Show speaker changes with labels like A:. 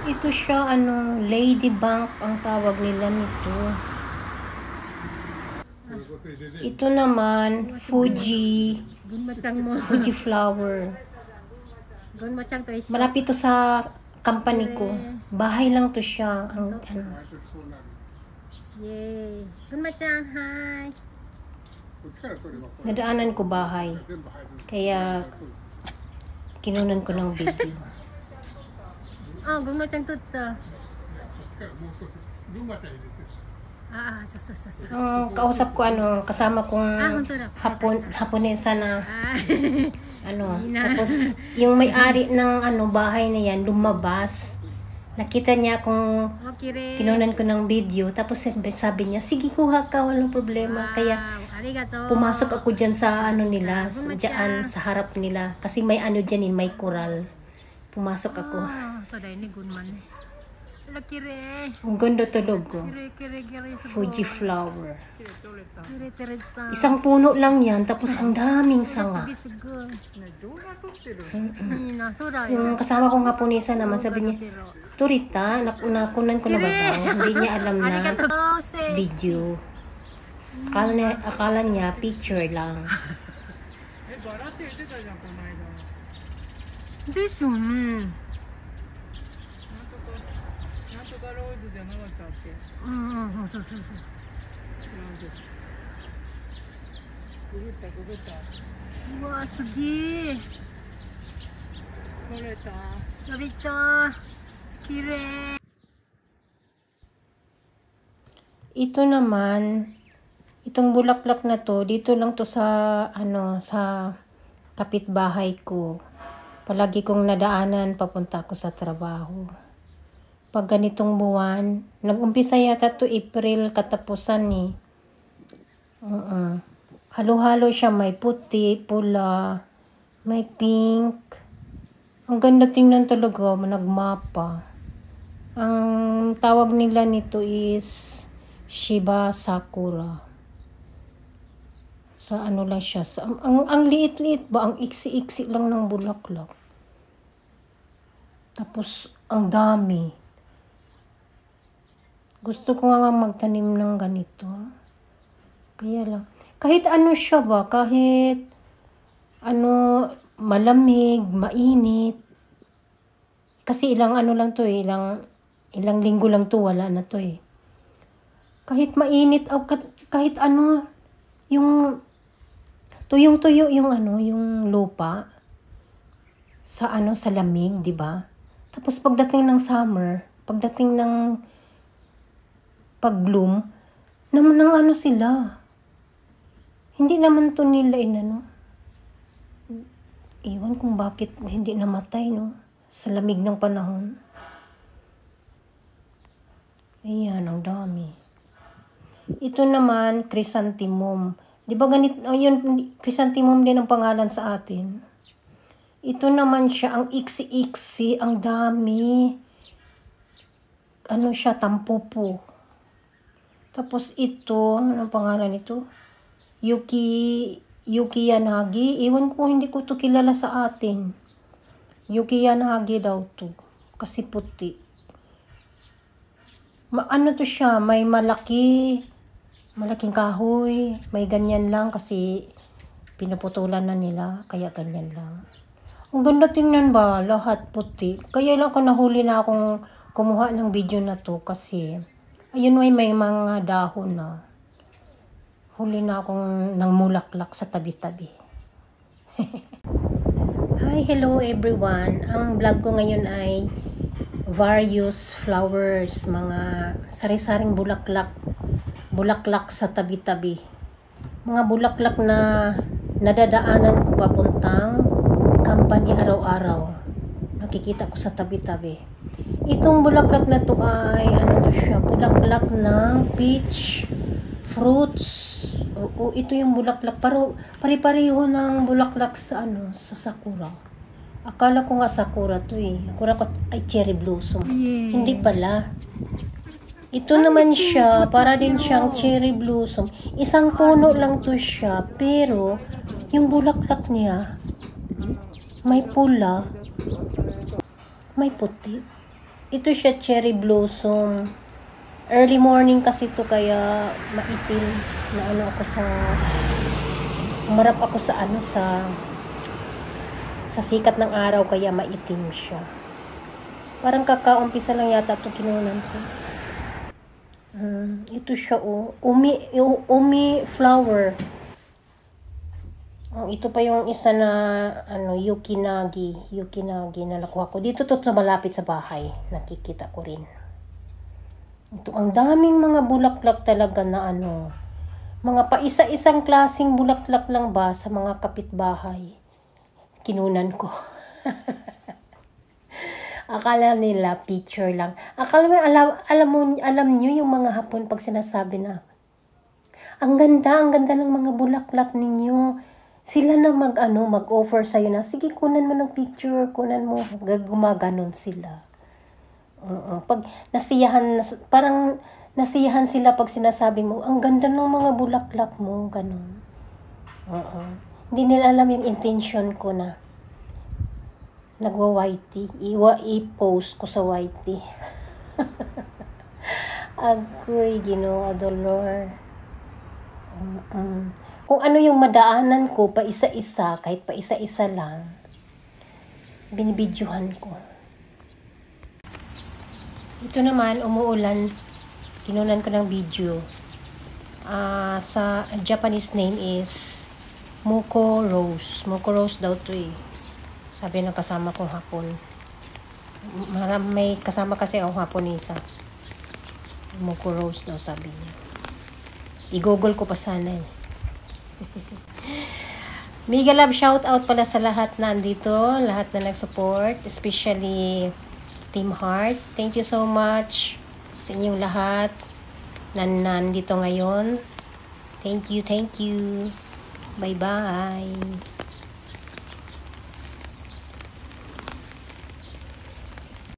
A: Ito siya, ladybug ang tawag nila nito. Ito naman, Fuji flower. Malapit to sa company ko. Bahay lang to siya.
B: Yay. Gunmachang, hi.
A: Nadaanan ko bahay. Kaya, kinunan ko ng video.
B: Gunmachang tutto.
A: Kausap ko, kasama kong Haponesa na, tapos, yung may-ari ng, bahay na yan, lumabas. Nakita niya kung kinunan ko ng video, tapos sabi niya, sige kuha ka, walang problema. Kaya pumasok ako dyan sa nila, dyan sa harap nila. Kasi may dyan, may coral. Pumasok ako. Ang ganda tulog ko. Fuji flower. Isang puno lang yan, tapos ang daming sanga. Yung kasama kong Haponesa naman, sabi niya, Turita, nakunan ko na ba daw? Hindi niya alam na video. Akala niya picture lang.
B: Wah, sugi. Torita. Kirei.
A: Ito naman, itong bulaklak na to, dito lang to sa, sa kapitbahay ko. Palagi kong nadaanan papunta ako sa trabaho. Pag ganitong buwan, nag-umpisa yata to April katapusan eh. Halo-halo siya, may puti, pula, may pink. Ang ganda tingnan talaga, nagmapa. Ang tawag nila nito is Shiba Sakura. Sa lang siya, ang liit-liit ba, ang iksi-iksi lang ng bulaklak. Tapos, ang dami. Gusto ko nga magtanim ng ganito. Kaya lang. Kahit siya ba, kahit malamig, mainit. Kasi ilang lang to eh, ilang linggo lang to, wala na to eh. Kahit mainit, kahit yung tuyong-tuyo yung lupa sa sa lamig, di ba? Tapos pagdating ng summer, pagdating ng pag-bloom, naman ng sila. Hindi naman to nila iwan kung bakit hindi namatay, no? Sa lamig ng panahon. Ayan, ang dami. Ito naman, chrysanthemum. Di ba ganito, yun, chrysanthemum din ang pangalan sa atin. Ito naman siya, ang iksi-iksi, ang dami. Siya, tampupo. Tapos ito, anong pangalan nito? Yuki Yanagi. Iwan ko, hindi ko to kilala sa atin. Yuki Yanagi daw to. Kasi puti. To siya, may malaking kahoy. May ganyan lang kasi pinuputulan na nila. Kaya ganyan lang. Ang ganda tingnan ba? Lahat puti. Kaya lang ako nahuli na akong kumuha ng video na to kasi ayun may mga dahon na. Huli na akong nangmulaklak sa tabi-tabi. Hi, hello everyone. Ang vlog ko ngayon ay various flowers, mga sari-saring bulaklak sa tabi-tabi. Mga bulaklak na nadadaanan ko papuntang company araw-araw. Nakikita ko sa tabi-tabi. Itong bulaklak na to ay siya, bulaklak ng peach fruits. Ito yung bulaklak, pare-pareho ng bulaklak sa sa sakura. Akala ko nga sakura to eh. Akala ko ay cherry blossom. Yeah. Hindi pala. Ito naman siya, para din siyang cherry blossom. Isang puno lang to siya, pero yung bulaklak niya may pula, may puti. Ito siya cherry blossom. Early morning kasi to kaya maitim na ano ako sa umarap ako sa ano sa sikat ng araw kaya maitim siya. Parang kakaumpisa lang yata ito kinunan ko. Ito siya umi flower. Ito pa yung isa na yukinagi na nakuha ko. Dito to sa malapit sa bahay. Nakikita ko rin. Ito ang daming mga bulaklak talaga na mga paisa-isang klaseng bulaklak lang ba sa mga kapitbahay. Kinunan ko. Akala nila picture lang. Akala mo alam niyo yung mga Hapon pag sinasabi na ang ganda ng mga bulaklak ninyo. Sila na mag-offer sa'yo na, sige, kunan mo ng picture, kunan mo, gumaganon sila. Pag parang nasiyahan sila pag sinasabi mo, ang ganda ng mga bulaklak mo, ganon. Hindi nila alam yung intention ko na nagwa-whitey. I-post ko sa whitey. Agoy, Ginoo, Dolor. Kung ano yung madaanan ko, pa isa-isa, kahit pa isa-isa lang, binibidyohan ko. Ito naman, umuulan, kinunan ko ng video. Sa Japanese name is Muko Rose. Muko Rose daw to eh. Sabi ng kasama kong Hapon. May kasama kasi ako Haponesa. Muko Rose daw sabi niya. I-google ko pa sana eh. Mega love shout out pala sa lahat na andito, lahat na nag-support, especially Team Heart. Thank you so much sa inyong lahat na nandito ngayon. Thank you. Bye-bye.